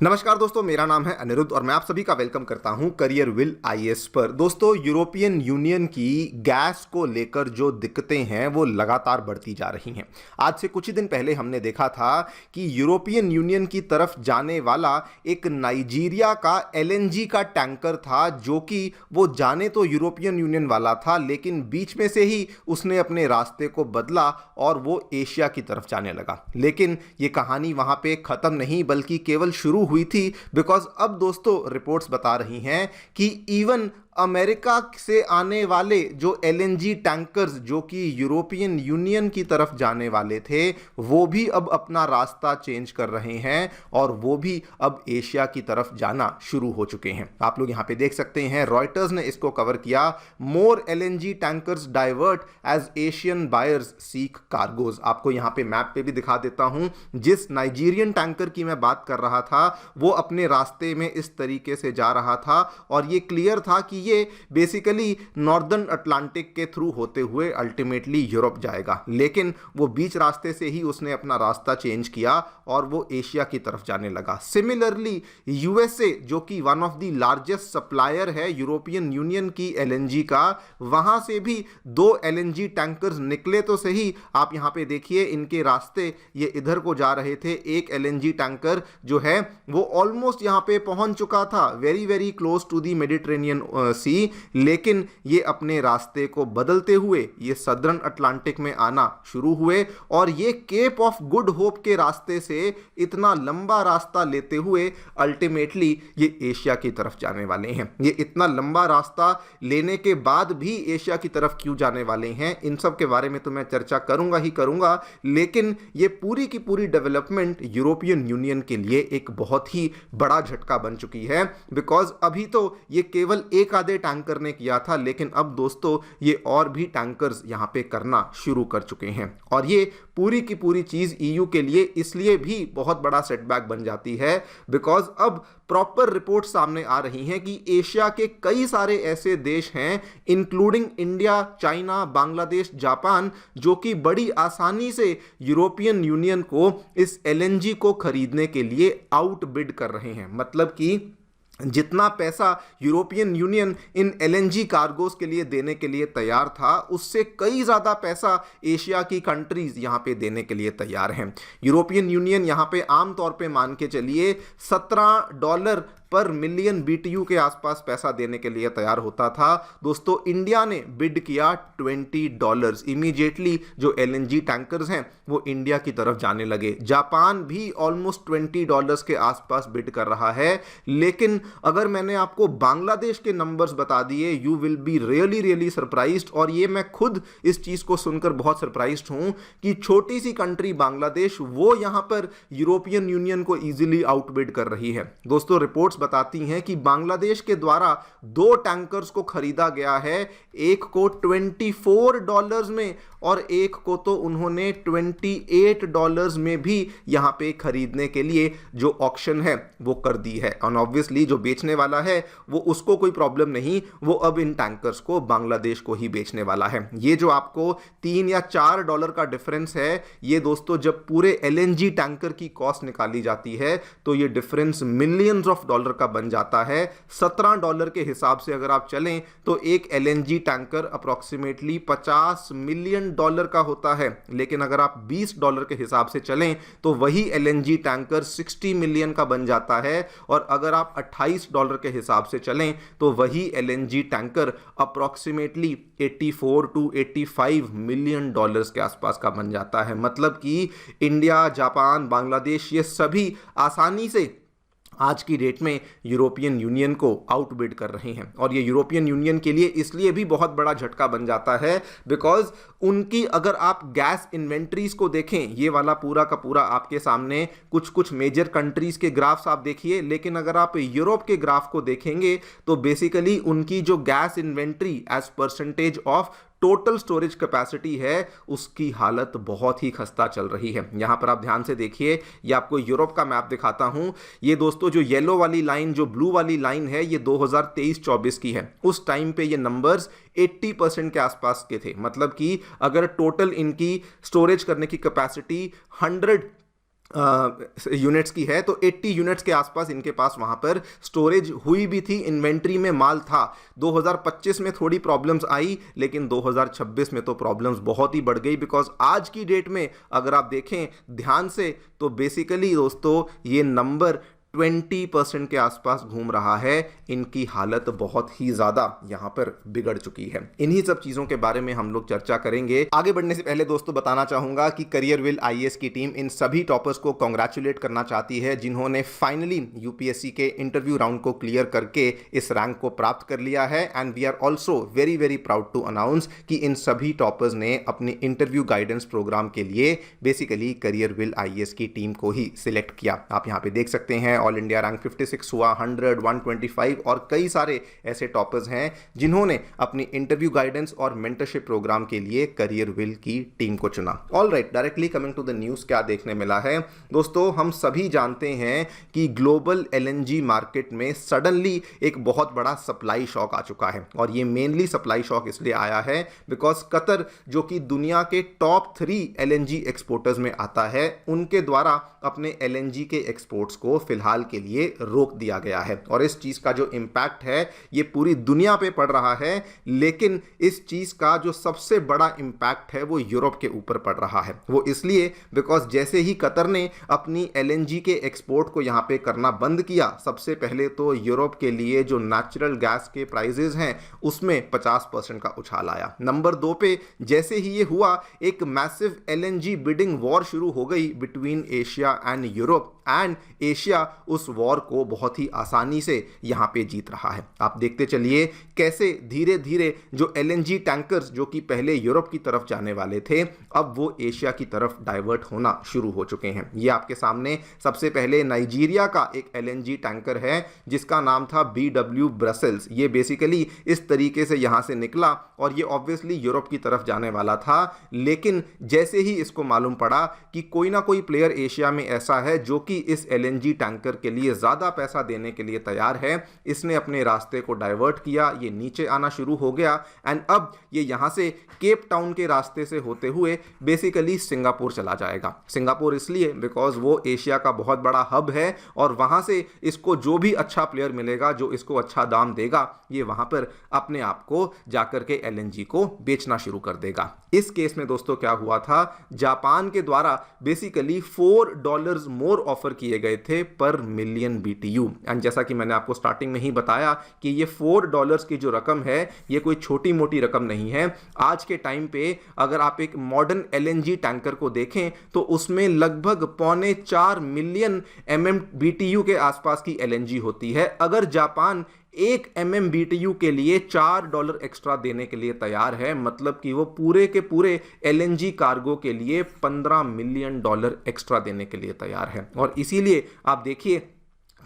नमस्कार दोस्तों, मेरा नाम है अनिरुद्ध और मैं आप सभी का वेलकम करता हूं करियर विल आईएएस पर। दोस्तों, यूरोपियन यूनियन की गैस को लेकर जो दिक्कतें हैं वो लगातार बढ़ती जा रही हैं। आज से कुछ ही दिन पहले हमने देखा था कि यूरोपियन यूनियन की तरफ जाने वाला एक नाइजीरिया का एलएनजी का टैंकर था, जो कि वो जाने तो यूरोपियन यूनियन वाला था, लेकिन बीच में से ही उसने अपने रास्ते को बदला और वो एशिया की तरफ जाने लगा। लेकिन ये कहानी वहां पे खत्म नहीं बल्कि केवल शुरू हुई थी, बिकॉज अब दोस्तों रिपोर्ट्स बता रही हैं कि इवन अमेरिका से आने वाले जो एलएनजी टैंकर्स जो कि यूरोपियन यूनियन की तरफ जाने वाले थे, वो भी अब अपना रास्ता चेंज कर रहे हैं और वो भी अब एशिया की तरफ जाना शुरू हो चुके हैं। आप लोग यहां पे देख सकते हैं, रॉयटर्स ने इसको कवर किया। More LNG tankers divert as Asian buyers seek cargoes. आपको यहां पे मैप पे भी दिखा देता हूं। जिस नाइजीरियन टैंकर की मैं बात कर रहा था, वो अपने रास्ते में इस तरीके से जा रहा था और ये क्लियर था कि ये बेसिकली नॉर्दर्न अटलांटिक के थ्रू होते हुए अल्टीमेटली यूरोप जाएगा। लेकिन वो बीच रास्ते से ही उसने अपना रास्ता चेंज किया और वो एशिया की तरफ जाने लगा। सिमिलरली यूएसए, जो कि one of the largest supplier है यूरोपियन यूनियन की एलएनजी का, वहां से भी दो एलएनजी टैंकर्स निकले तो सही। आप यहां पे देखिए, इनके रास्ते ये इधर को जा रहे थे। एक एलएनजी टैंकर जो है वो ऑलमोस्ट यहां पे पहुंच चुका था, very very close to the Mediterranean sea, लेकिन ये अपने रास्ते को बदलते हुए ये सदर्न अटलांटिक में आना शुरू हुए और ये केप ऑफ गुड होप के रास्ते से इतना लंबा रास्ता लेते हुए अल्टीमेटली ये एशिया की तरफ जाने वाले हैं। ये इतना लंबा रास्ता लेने के बाद भी एशिया की तरफ क्यों जाने वाले हैं, इन सब के बारे में तो मैं चर्चा करूंगा ही करूंगा। लेकिन ये पूरी की पूरी डेवलपमेंट यूरोपियन यूनियन के लिए एक बहुत ही बड़ा झटका बन चुकी है, बिकॉज अभी तो ये केवल एक आधे टैंकर ने किया था, लेकिन अब दोस्तों ये और भी टैंकर्स यहां पे करना शुरू कर चुके हैं। और ये पूरी की पूरी चीज ईयू के लिए इसलिए भी बहुत बड़ा सेटबैक बन जाती है, बिकॉज अब प्रॉपर रिपोर्ट सामने आ रही हैं कि एशिया के कई सारे ऐसे देश हैं, including India, China, Bangladesh, Japan, जो कि बड़ी आसानी से यूरोपियन यूनियन को इस एलएनजी को खरीदने के लिए आउटबिड कर रहे हैं। मतलब कि जितना पैसा European union in LNG cargos के लिए देने के लिए तैयार था, उससे कई ज़्यादा पैसा एशिया की कंट्रीज यहाँ पे देने के लिए तैयार हैं। यूरोपियन यूनियन यहाँ पे आमतौर पे मान के चलिए $17 पर मिलियन बीटीयू के आसपास पैसा देने के लिए तैयार होता था। दोस्तों, इंडिया ने बिड किया $20। इमीडिएटली जो एलएनजी टैंकर्स हैं वो इंडिया की तरफ जाने लगे। जापान भी ऑलमोस्ट $20 के आसपास बिड कर रहा है। लेकिन अगर मैंने आपको बांग्लादेश के नंबर्स बता दिए, you will be really really surprised. और ये मैं खुद इस चीज को सुनकर बहुत सरप्राइज्ड हूं कि छोटी सी कंट्री बांग्लादेश वो यहां पर यूरोपियन यूनियन को इजीली आउटबिड कर रही है। दोस्तों, रिपोर्ट्स बताती हैं कि बांग्लादेश के द्वारा दो टैंकर्स को खरीदा गया है, एक को $24 में और एक को तो उन्होंने $28 में भी यहां पे खरीदने के लिए जो ऑक्शन है वो कर दी है। और ऑब्वियसली जो बेचने वाला है वो उसको कोई प्रॉब्लम नहीं, वो अब इन टैंकर्स को बांग्लादेश को ही बेचने वाला है। ये जो आपको $3 या $4 का डिफरेंस है, ये दोस्तों जब पूरे एलएनजी टैंकर की कॉस्ट निकाली जाती है तो ये डिफरेंस मिलियंस ऑफ डॉलर का बन जाता है। $17 के हिसाब से अगर आप चलें तो एक एलएनजी टैंकर अप्रोक्सीमेटली $50 मिलियन का होता है। लेकिन अगर आप $20 के हिसाब से चलें तो वही एलएनजी टैंकर 60 मिलियन का बन जाता है। और अगर आप $28 के हिसाब से चलें तो वही LNG tanker approximately $84 to $85 million के आसपास का बन जाता है। मतलब कि इंडिया, जापान, बांग्लादेश, ये सभी आसानी से आज की डेट में यूरोपियन यूनियन को आउटबिड कर रहे हैं। और ये यूरोपियन यूनियन के लिए इसलिए भी बहुत बड़ा झटका बन जाता है, बिकॉज उनकी अगर आप गैस इन्वेंट्रीज को देखें, ये वाला पूरा का पूरा आपके सामने कुछ कुछ मेजर कंट्रीज के ग्राफ्स आप देखिए, लेकिन अगर आप यूरोप के ग्राफ को देखेंगे तो बेसिकली उनकी जो gas inventory as percentage of total storage capacity है, उसकी हालत बहुत ही खस्ता चल रही है। यहां पर आप ध्यान से देखिए, ये आपको यूरोप का मैप दिखाता हूं। ये दोस्तों जो येलो वाली लाइन, जो ब्लू वाली लाइन है, ये 2023-24 की है। उस टाइम पे ये नंबर्स 80% के आसपास के थे। मतलब कि अगर टोटल इनकी स्टोरेज करने की कैपेसिटी 100 यूनिट्स की है, तो 80 यूनिट्स के आसपास इनके पास वहां पर स्टोरेज हुई भी थी, इन्वेंट्री में माल था। 2025 में थोड़ी प्रॉब्लम्स आई, लेकिन 2026 में तो प्रॉब्लम्स बहुत ही बढ़ गई, बिकॉज आज की डेट में अगर आप देखें ध्यान से तो बेसिकली दोस्तों ये नंबर 20% के आसपास घूम रहा है। इनकी हालत बहुत ही ज्यादा यहां पर बिगड़ चुकी है। इन्हीं सब चीजों के बारे में हम लोग चर्चा करेंगे। आगे बढ़ने से पहले दोस्तों बताना चाहूंगा कि करियर विल आईएएस की टीम इन सभी टॉपर्स को कांग्रेचुलेट करना चाहती है जिन्होंने फाइनली यूपीएससी के इंटरव्यू राउंड को क्लियर करके इस रैंक को प्राप्त कर लिया है। And we are also very very proud to announce कि इन सभी टॉपर्स ने अपने इंटरव्यू गाइडेंस प्रोग्राम के लिए बेसिकली करियर विल आईएएस की टीम को ही सिलेक्ट किया। आप यहां पे देख सकते हैं ऑल इंडिया रैंक 56 हुआ, 100, 125 और कई सारे ऐसे टॉपर्स हैं जिन्होंने अपनी इंटरव्यू गाइडेंस और मेंटरशिप प्रोग्राम के लिए करियर विल की टीम को चुना। All right, directly coming to the news, क्या देखने मिला है दोस्तों? हम सभी जानते हैं कि ग्लोबल एलएनजी मार्केट में सडनली एक बहुत बड़ा सप्लाई शॉक आ चुका है। और ये मेनली सप्लाई शॉक इसलिए आया है बिकॉज कतर, जो कि दुनिया के टॉप 3 एलएनजी एक्सपोर्टर्स में आता है, उनके द्वारा अपने एलएनजी के एक्सपोर्ट्स को फिलहाल के लिए रोक दिया गया है। और इस चीज का जो इंपैक्ट है ये पूरी दुनिया पे पड़ रहा है, लेकिन इस चीज का जो सबसे बड़ा इंपैक्ट है वो यूरोप के ऊपर पड़ रहा है। वो इसलिए बिकॉज जैसे ही कतर ने अपनी एलएनजी के एक्सपोर्ट को यहां पे करना बंद किया, सबसे पहले तो यूरोप के लिए जो नेचुरल गैस के प्राइसेस हैं उसमें 50% का उछाल आया। नंबर 2 पे जैसे ही ये हुआ, एक मैसिव एलएनजी बिडिंग वॉर शुरू हो गई between Asia and Europe, and Asia उस वॉर को बहुत ही आसानी से यहां पे जीत रहा है। आप देखते चलिए कैसे धीरे धीरे जो एलएनजी टैंकर्स जो कि पहले यूरोप की तरफ जाने वाले थे, अब वो एशिया की तरफ डाइवर्ट होना शुरू हो चुके हैं। ये आपके सामने सबसे पहले नाइजीरिया का एक एलएनजी टैंकर है जिसका नाम था BW ब्रसेल्स। ये बेसिकली इस तरीके से यहां से निकला और ये ऑब्वियसली यूरोप की तरफ जाने वाला था, लेकिन जैसे ही इसको मालूम पड़ा कि कोई ना कोई प्लेयर एशिया में ऐसा है जो कि इस एलएनजी टैंकर के लिए ज्यादा पैसा देने के लिए तैयार है, इसने अपने रास्ते को डाइवर्ट किया, ये नीचे आना शुरू हो गया एंड अब ये यहां से केप टाउन के रास्ते से होते हुए बेसिकली सिंगापुर चला जाएगा। सिंगापुर इसलिए बिकॉज वो एशिया का बहुत बड़ा हब है और वहां से इसको जो भी अच्छा प्लेयर मिलेगा, जो इसको अच्छा दाम देगा, ये वहां पर अपने आप को जाकर के एलएनजी को बेचना शुरू कर देगा। इस केस में दोस्तों क्या हुआ था, जापान के द्वारा बेसिकली $4 मोर ऑफर किए गए थे पर मिलियन BTU। एंड जैसा कि मैंने आपको स्टार्टिंग में ही बताया कि ये $4 की जो रकम है ये कोई छोटी मोटी रकम नहीं है। आज के टाइम पे अगर आप एक मॉडर्न एलएनजी टैंकर को देखें तो उसमें लगभग 3.25 मिलियन MMBTU के आसपास की एलएनजी होती है। अगर जापान 1 MMBTU के लिए $4 एक्स्ट्रा देने के लिए तैयार है, मतलब कि वो पूरे के पूरे एलएनजी कार्गो के लिए $15 मिलियन एक्स्ट्रा देने के लिए तैयार है। और इसीलिए आप देखिए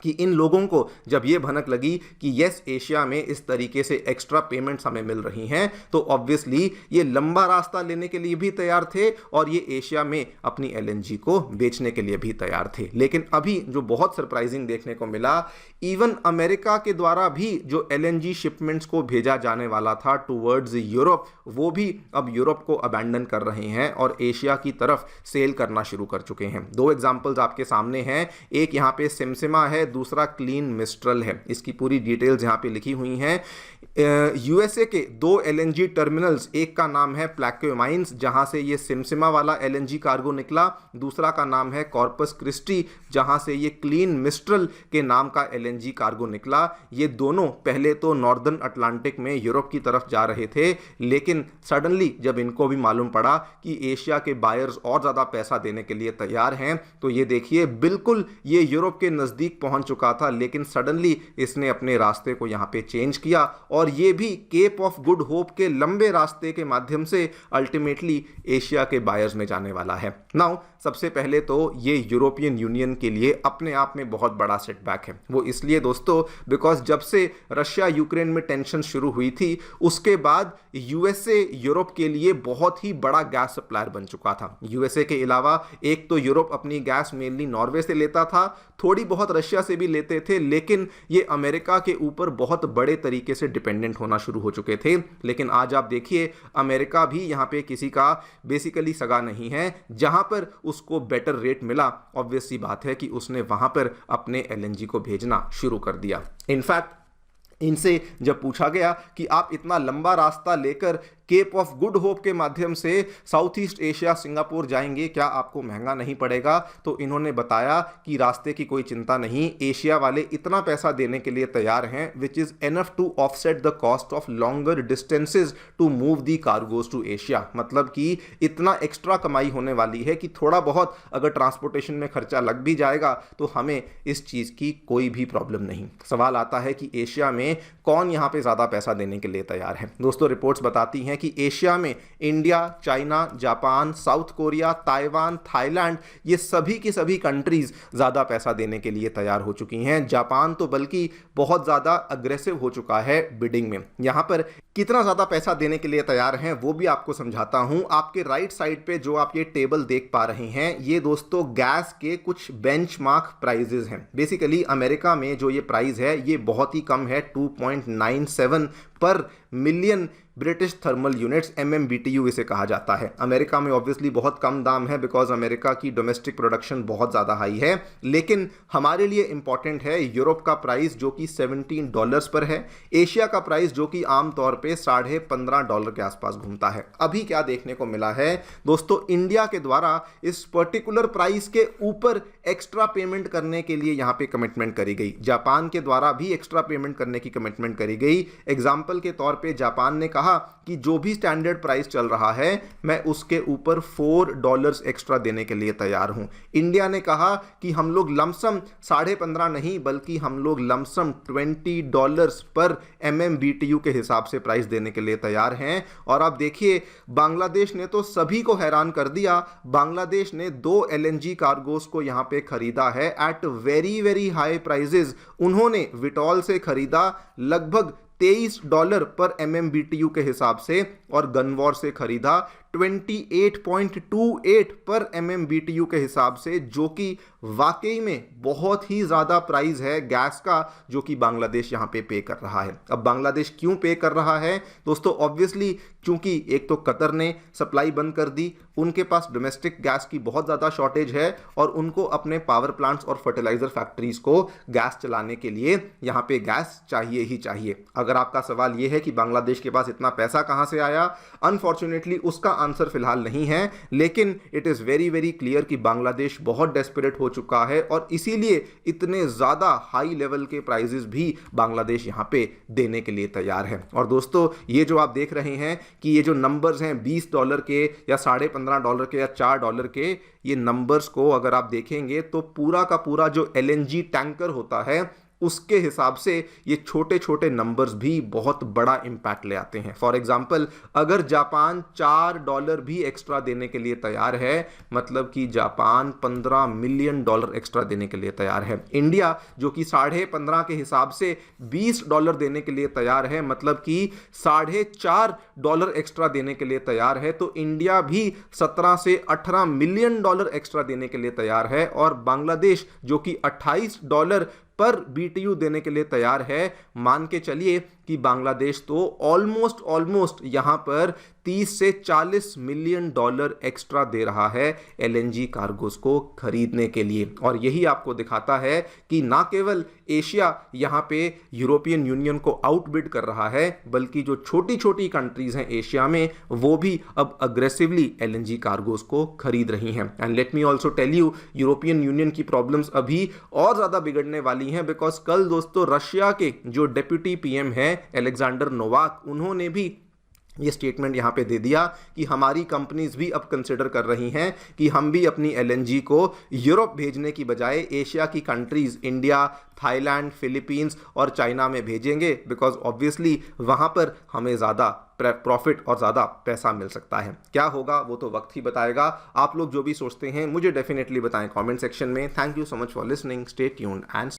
कि इन लोगों को जब ये भनक लगी कि यस एशिया में इस तरीके से एक्स्ट्रा पेमेंट्स हमें मिल रही हैं, तो ऑब्वियसली ये लंबा रास्ता लेने के लिए भी तैयार थे और ये एशिया में अपनी एलएनजी को बेचने के लिए भी तैयार थे। लेकिन अभी जो बहुत सरप्राइजिंग देखने को मिला, इवन अमेरिका के द्वारा भी जो एलएनजी शिपमेंट्स को भेजा जाने वाला था टूवर्ड्स यूरोप, वो भी अब यूरोप को अबैंडन कर रहे हैं और एशिया की तरफ सेल करना शुरू कर चुके हैं। 2 एग्जांपल्स आपके सामने हैं, एक यहाँ पे सिमसिमा है, दूसरा क्लीन मिस्ट्रल है। इसकी पूरी डिटेल्स यहाँ पे लिखी हुई हैं। यूएसए के 2 एलएनजी टर्मिनल्स, एक का नाम है प्लैक्योमाइंस जहां से ये सिमसिमा वाला एलएनजी कार्गो निकला, दूसरा का नाम है कॉर्पस क्रिस्टी जहां से ये क्लीन मिस्ट्रल के नाम का एलएनजी कार्गो निकला। ये दोनों पहले तो नॉर्दर्न अटलांटिक में यूरोप की तरफ जा रहे थे, लेकिन सडनली जब इनको भी मालूम पड़ा कि एशिया के बायर्स और ज्यादा पैसा देने के लिए तैयार हैं, तो ये देखिए बिल्कुल ये यूरोप के नजदीक पहुंच चुका था, लेकिन सडनली इसने अपने रास्ते को यहां पे चेंज किया और ये भी केप ऑफ गुड होप के लंबे रास्ते के माध्यम से अल्टीमेटली एशिया के बायर्स में जाने वाला है। नाउ सबसे पहले तो ये यूरोपियन यूनियन के लिए अपने आप में बहुत बड़ा सेटबैक है। वो इसलिए दोस्तों बिकॉज जब से रशिया यूक्रेन में टेंशन शुरू हुई थी, उसके बाद यूएसए यूरोप के लिए बहुत ही बड़ा गैस सप्लायर बन चुका था। यूएसए के अलावा एक तो यूरोप अपनी गैस मेनली नॉर्वे से लेता था, थोड़ी बहुत रशिया से से भी लेते थे, लेकिन ये अमेरिका के ऊपर बहुत बड़े तरीके से डिपेंडेंट होना शुरू हो चुके थे। लेकिन आज आप देखिए अमेरिका भी यहाँ पे किसी का बेसिकली सगा नहीं है। जहां पर उसको बेटर रेट मिला, ऑब्वियस सी बात है कि उसने वहां पर अपने एलएनजी को भेजना शुरू कर दिया। इनफैक्ट इनसे जब पूछा गया कि आप इतना लंबा रास्ता लेकर केप ऑफ गुड होप के माध्यम से साउथ ईस्ट एशिया सिंगापुर जाएंगे, क्या आपको महंगा नहीं पड़ेगा? तो इन्होंने बताया कि रास्ते की कोई चिंता नहीं, एशिया वाले इतना पैसा देने के लिए तैयार हैं which is enough to offset the cost of longer distances to move the cargoes to Asia. मतलब कि इतना एक्स्ट्रा कमाई होने वाली है कि थोड़ा बहुत अगर ट्रांसपोर्टेशन में खर्चा लग भी जाएगा तो हमें इस चीज की कोई भी प्रॉब्लम नहीं। सवाल आता है कि एशिया में कौन यहां पे ज्यादा पैसा देने के लिए तैयार है? दोस्तों रिपोर्ट्स बताती हैं कि एशिया में India, China, Japan, south Korea, Taiwan, Thailand, ये सभी की सभी कंट्रीज ज्यादा पैसा देने के लिए तैयार हो चुकी हैं। जापान तो बल्कि बहुत ज्यादा अग्रेसिव हो चुका है बिडिंग में। यहां पर कितना ज्यादा पैसा देने के लिए तैयार हैं वो भी आपको समझाता हूं। आपके राइट साइड पे जो आप ये टेबल देख पा रहे हैं, ये दोस्तों गैस के कुछ बेंचमार्क प्राइजेस हैं। बेसिकली अमेरिका में जो ये प्राइस है ये बहुत ही कम है, 2.97 पर million British thermal units, MMBTU इसे कहा जाता है। अमेरिका में ऑब्वियसली बहुत कम दाम है बिकॉज अमेरिका की डोमेस्टिक प्रोडक्शन बहुत ज़्यादा हाई है। लेकिन हमारे लिए इंपॉर्टेंट है यूरोप का प्राइस जो कि $17 पर है, एशिया का प्राइस जो कि आमतौर पे $15.5 के आसपास घूमता है। अभी क्या देखने को मिला है दोस्तों, इंडिया के द्वारा इस पर्टिकुलर प्राइस के ऊपर एक्स्ट्रा पेमेंट करने के लिए यहाँ पे कमिटमेंट करी गई। जापान के द्वारा भी एक्स्ट्रा पेमेंट करने की कमिटमेंट करी गई। एग्जाम्पल के तौर पे जापान ने कहा कि जो भी स्टैंडर्ड प्राइस चल रहा है मैं उसके ऊपर $4 एक्स्ट्रा देने के लिए तैयार हूं। इंडिया ने कहा कि हम लोग लमसम 15.5 नहीं बल्कि हम लोग लमसम $20 पर MMBTU के हिसाब से प्राइस देने के लिए तैयार हैं। और आप देखिए बांग्लादेश ने तो सभी को हैरान कर दिया। बांग्लादेश ने 2 LNG कार्गोस को यहां पे खरीदा है at very very high prices. उन्होंने विटॉल से खरीदा लगभग $23 पर MMBTU के हिसाब से और गनवॉर से खरीदा 28.28 पर MMBTU के हिसाब से, जो कि वाकई में बहुत ही ज़्यादा प्राइस है गैस का जो कि बांग्लादेश यहाँ पे कर रहा है। अब बांग्लादेश क्यों पे कर रहा है दोस्तों? ऑब्वियसली क्योंकि एक तो कतर ने सप्लाई बंद कर दी, उनके पास डोमेस्टिक गैस की बहुत ज़्यादा शॉर्टेज है और उनको अपने पावर प्लांट्स और फर्टिलाइजर फैक्ट्रीज को गैस चलाने के लिए यहाँ पे गैस चाहिए ही चाहिए। अगर आपका सवाल ये है कि बांग्लादेश के पास इतना पैसा कहाँ से आया, अनफॉर्चुनेटली उसका आंसर फिलहाल नहीं है, लेकिन it is very very clear कि बांग्लादेश बहुत डेस्परेट हो चुका है और इसीलिए इतने ज़्यादा हाई लेवल के प्राइजेस भी बांग्लादेश यहाँ पे देने के लिए तैयार है। और दोस्तों ये जो आप देख रहे हैं कि ये जो नंबर्स हैं $20 के या $15.5 के या $4 के, ये नंबर्स को अगर आप देखेंगे तो पूरा का पूरा जो LNG टैंकर होता है उसके हिसाब से ये छोटे छोटे नंबर्स भी बहुत बड़ा इंपैक्ट ले आते हैं। फॉर एग्जांपल अगर जापान $4 भी एक्स्ट्रा देने के लिए तैयार है, मतलब कि जापान $15 मिलियन एक्स्ट्रा देने के लिए तैयार है। इंडिया जो कि 15.5 के हिसाब से $20 देने के लिए तैयार है, मतलब कि $4.5 एक्स्ट्रा देने के लिए तैयार है। तो इंडिया भी $17 से $18 मिलियन एक्स्ट्रा देने के लिए तैयार है और बांग्लादेश जो कि $28 पर BTU देने के लिए तैयार है। मान के चलिए कि बांग्लादेश तो ऑलमोस्ट यहां पर $30 से $40 मिलियन एक्स्ट्रा दे रहा है LNG कार्गोस को खरीदने के लिए। और यही आपको दिखाता है कि ना केवल एशिया यहां पे यूरोपियन यूनियन को आउटबिड कर रहा है, बल्कि जो छोटी छोटी कंट्रीज हैं एशिया में वो भी अब अग्रेसिवली LNG कार्गोस को खरीद रही हैं। And let me also tell you, European Union की प्रॉब्लम्स अभी और ज्यादा बिगड़ने वाली हैं बिकॉज कल दोस्तों रशिया के जो डेप्यूटी PM है अलेक्जेंडर नोवाक, उन्होंने भी ये स्टेटमेंट यहाँ पे दे दिया कि हमारी कंपनीज भी अब कंसिडर कर रही हैं कि हम भी अपनी LNG को यूरोप भेजने की बजाय एशिया की कंट्रीज इंडिया, थाईलैंड, फिलीपींस और चाइना में भेजेंगे बिकॉज ऑब्वियसली वहाँ पर हमें ज़्यादा प्रॉफिट और ज़्यादा पैसा मिल सकता है। क्या होगा वो तो वक्त ही बताएगा। आप लोग जो भी सोचते हैं मुझे डेफिनेटली बताएं कमेंट सेक्शन में। Thank you so much for listening, stay tuned and